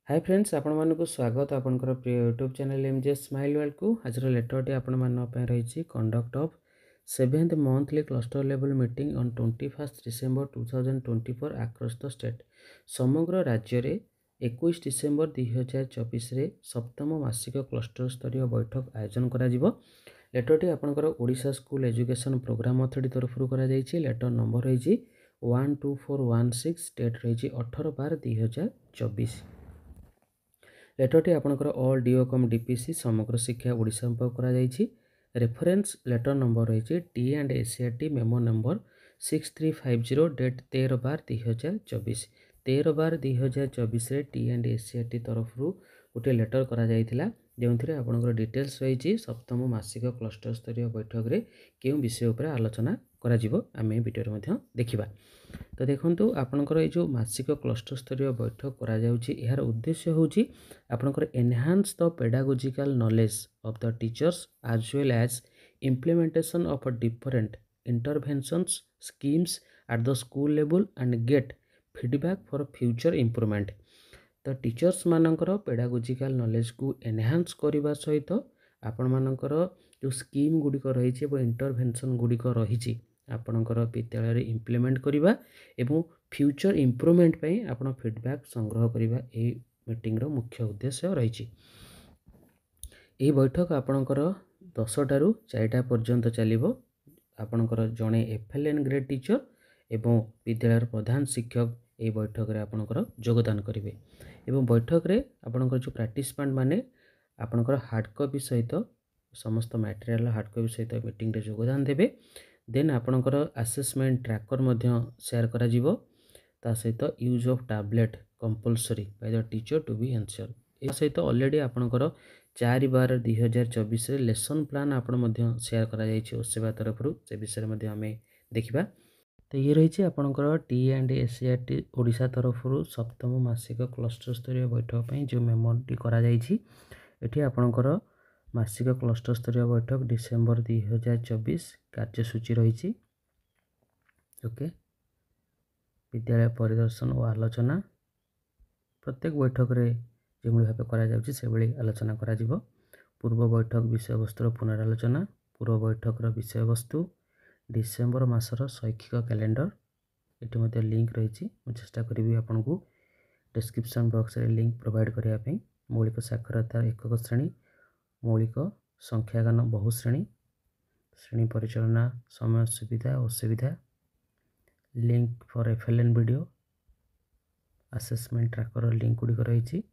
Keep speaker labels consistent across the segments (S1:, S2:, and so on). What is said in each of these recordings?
S1: Hi friends, आपण मानक स्वागत आपनकर प्रिय YouTube channel MJ smile world को। आज लेटरटी आपण रही conduct of 7th monthly cluster level meeting on 21 December 2024 across the state. समग्र राज्य रे 21 डिसेंबर 2024 रे सप्तम मासिक क्लस्टर स्तरीय बैठक आयोजन करा जिवो। लेटरटी आपनकर Odisha school education program authority तरफ करा जायछि। लेटर नंबर रही 12416, स्टेट रही 18/12/2024। लेटरटी आपनकर ऑल डीओकम डीपीसी समग्र शिक्षा ओडिशा करा जायछि। रेफरेंस लेटर नंबर रही T&ACRT मेमो नंबर 6350 डेट 13/2024। 13/2024 रे T&ACRT तरफ गोटे लेटर करा जायथिला, जो आपनकर डिटेल्स रही सप्तम मासिक क्लस्टर स्तरीय बैठक रे केउ विषय उपर आलोचना करा जिवो आमे वीडियो रे देखिबा। तो देखंतु आपनकर ए जो मासिक क्लस्टर स्तरीय बैठक करा जाउछि, एहार उद्देश्य होउछि आपनकर enhance the pedagogical knowledge of the teachers as well as implementation of a different interventions schemes at the school level and get feedback for future improvement। तो टीचर्स मानकर पेडागोजिकल नॉलेज को एनहांस करने सहित आपण मानकर जो स्कीम गुड़िक रही intervention गुड़िक रही आपणकर विद्यालय इम्प्लीमेंट करवा एवं फ्यूचर इम्प्रूवमेंट पे आपण फीडबैक संग्रह करवा ए मीटिंग रो मुख्य उद्देश्य रही। ये बैठक आपणकर 10टा ରୁ 4टा पर्यंत चलिबो। आपणकर जड़े FLN ग्रेड टीचर एवं विद्यालय प्रधान शिक्षक ये बैठक रे आपणकर योगदान करेंगे। एवं बैठक रे आपणकर जो पार्टिसिपेंट माने आपणकर हार्ड कॉपी सहित समस्त मटेरियल हार्ड कॉपी सहित मीटिंग रे योगदान देबे। देन आपणकर असेसमेंट ट्रैकर मध्य शेयर करा जिवो। ता सहित use of tablet compulsory by the teacher to be ensure. ए सहित ऑलरेडी आपणकर 4/12/2024 रे लेसन प्लान आपण मध्य शेयर करा जायछि ओसेवा तरफ से विषय मध्य हमें देखिबा। तो ये रही आपणकर T&ACRT ओडिशा तरफ सप्तम मासिक क्लस्टर स्तरीय बैठक पे जो मेमोटी करा जायछि। एठी आपणकर मासिक क्लस्टर स्तरीय बैठक डिसेंबर 2024 कार्यसूची रही। ओके, विद्यालय परिदर्शन और आलोचना प्रत्येक बैठक रे जो भाव कर आलोचना करा जिवो। पूर्व बैठक विषय वस्तुर पुनरालोचना, पूर्व बैठक विषय वस्तु, डिसेंबर मासर शैक्षिक कैलेंडर ये मध्य लिंक रही। मुझे चेष्टा करी आपन को डिस्क्रिप्शन बॉक्स रे लिंक प्रोवाइड करने। मौलिक साक्षरता एकक श्रेणी, मौलिक संख्यागान बहुश्रेणी, श्रेणी परिचालना समय सुविधा असुविधा, link for FLN video, assessment tracker link गुड़िक रही।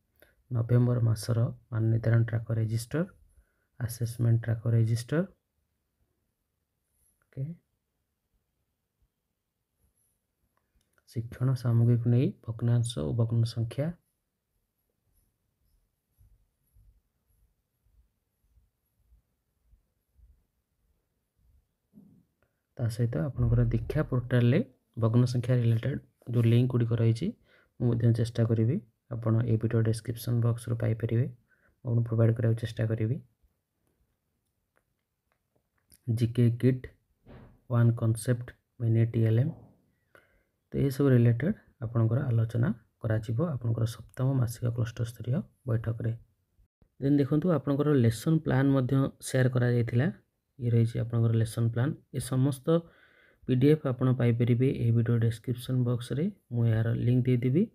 S1: नवेम्बर मासर मान निर्धारण tracker register, assessment tracker register. Okay, शिक्षण सामग्री को नहीं भग्नांश और भग्न संख्या, ता सहित आपनकर दीक्षा पोर्टाल रे भग्न संख्या रिलेटेड जो लिंक गुड़िक रही मुझे चेष्टा करी आपड़ ये वीडियो डिस्क्रिप्शन बॉक्स रो पाई परिवे। मैं प्रोवाइड करने चेष्टा करी। GK kit 1 concept mini TLM, तो ये सब रिलेटेड आपनकर आलोचना करा जिवो आपनकर सप्तम मासिक क्लस्टर स्तरीय बैठक रे। देन देखंतु आपनकर लेसन प्लान मध्य शेयर करा जायथिला। ये रही आपनकर लेसन प्लान। ये समस्त PDF आपन पाई परिबे ए वीडियो डिस्क्रिप्शन बॉक्स रे। मु यार लिंक दे देबी,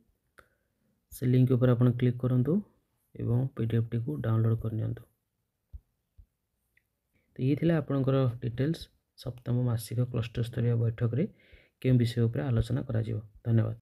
S1: से लिंक ऊपर आपन क्लिक करंतु एवं PDF टी को डाउनलोड कर नियंतु। तो ये थिला आपनकर डिटेल्स सप्तम मासिक क्लस्टर स्तरीय बैठक रे के विषय ऊपर आलोचना करा जिवो। धन्यवाद।